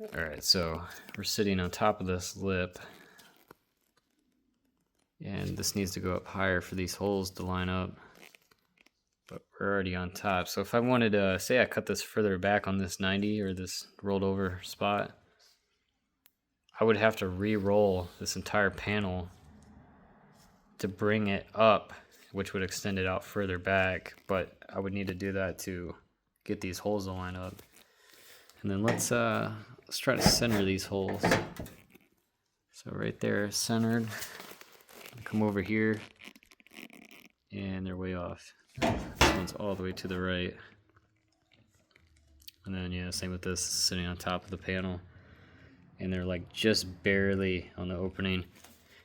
Alright, so we're sitting on top of this lip, and this needs to go up higher for these holes to line up, but we're already on top. So if I wanted to, say I cut this further back on this 90 or this rolled over spot, I would have to re-roll this entire panel to bring it up, which would extend it out further back, but I would need to do that to get these holes to line up. And then let's try to center these holes. So right there, centered. Come over here, and they're way off. This one's all the way to the right. And then yeah, same with this, sitting on top of the panel, and they're like just barely on the opening.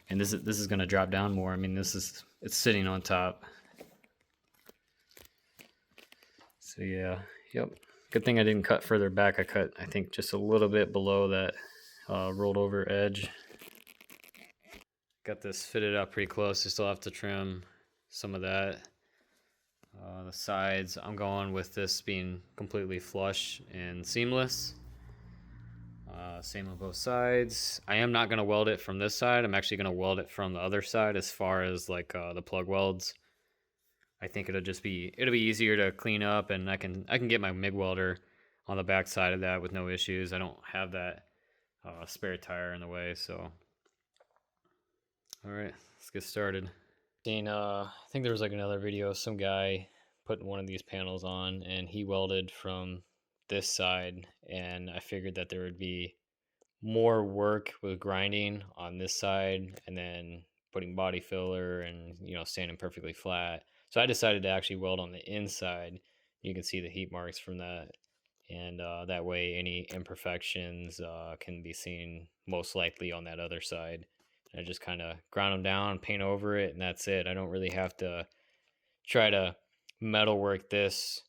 And this is gonna drop down more. I mean, it's sitting on top. So yeah, yep. Good thing I didn't cut further back. I cut, I think, just a little bit below that rolled over edge. Got this fitted up pretty close. I still have to trim some of that. The sides, I'm going with this being completely flush and seamless. Same on both sides. I am not going to weld it from this side. I'm actually going to weld it from the other side as far as like the plug welds. I think it'll be easier to clean up, and I can get my MIG welder on the back side of that with no issues. I don't have that spare tire in the way, so. All right, let's get started. I think there was like another video, some guy putting one of these panels on, and he welded from this side, and I figured that there would be more work with grinding on this side and then putting body filler and, you know, standing perfectly flat. So I decided to actually weld on the inside. You can see the heat marks from that, and that way any imperfections can be seen most likely on that other side. I just kind of ground them down, paint over it, and that's it. I don't really have to try to metalwork this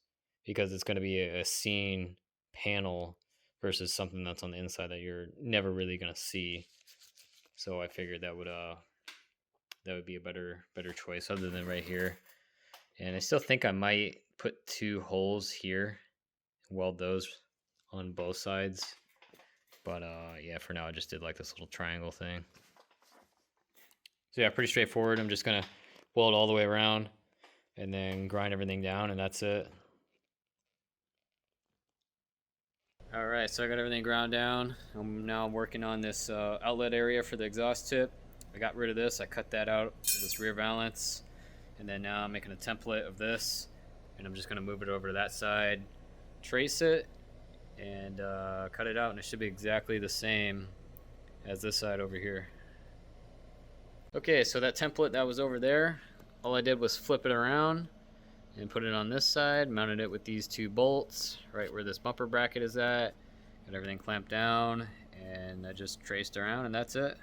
because it's going to be a seen panel versus something that's on the inside that you're never really going to see. So I figured that would be a better choice other than right here. And I still think I might put 2 holes here, weld those on both sides. But yeah, for now I just did like this little triangle thing. So yeah, pretty straightforward. I'm just gonna weld all the way around and then grind everything down, and that's it. All right, so I got everything ground down. I'm now working on this outlet area for the exhaust tip. I got rid of this. I cut that out with this rear valance, and then now I'm making a template of this, and I'm just gonna move it over to that side, trace it, and cut it out, and it should be exactly the same as this side over here. Okay, so that template that was over there, all I did was flip it around and put it on this side, mounted it with these 2 bolts right where this bumper bracket is at, got everything clamped down, and I just traced around, and that's it.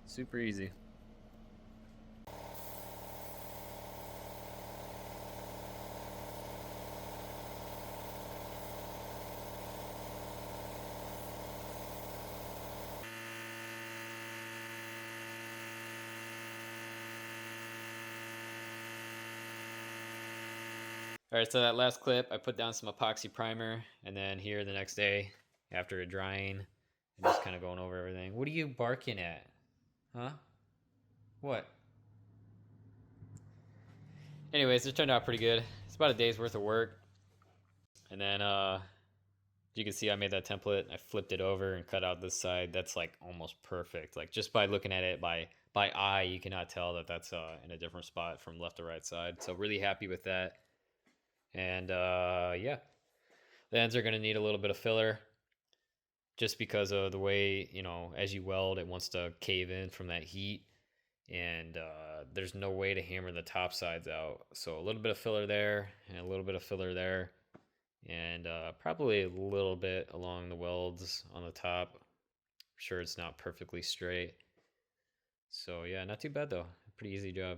Super easy. All right, so that last clip, I put down some epoxy primer, and then here the next day, after it drying, and just kind of going over everything. What are you barking at? Huh? What? Anyways, it turned out pretty good. It's about a day's worth of work. And then, you can see I made that template. I flipped it over and cut out this side. That's like almost perfect. Like just by looking at it by eye, you cannot tell that that's in a different spot from left to right side. So really happy with that. And yeah, the ends are going to need a little bit of filler just because of the way, you know, as you weld, it wants to cave in from that heat. And there's no way to hammer the top sides out. So a little bit of filler there and a little bit of filler there. And probably a little bit along the welds on the top. I'm sure it's not perfectly straight. So yeah, not too bad though. Pretty easy job.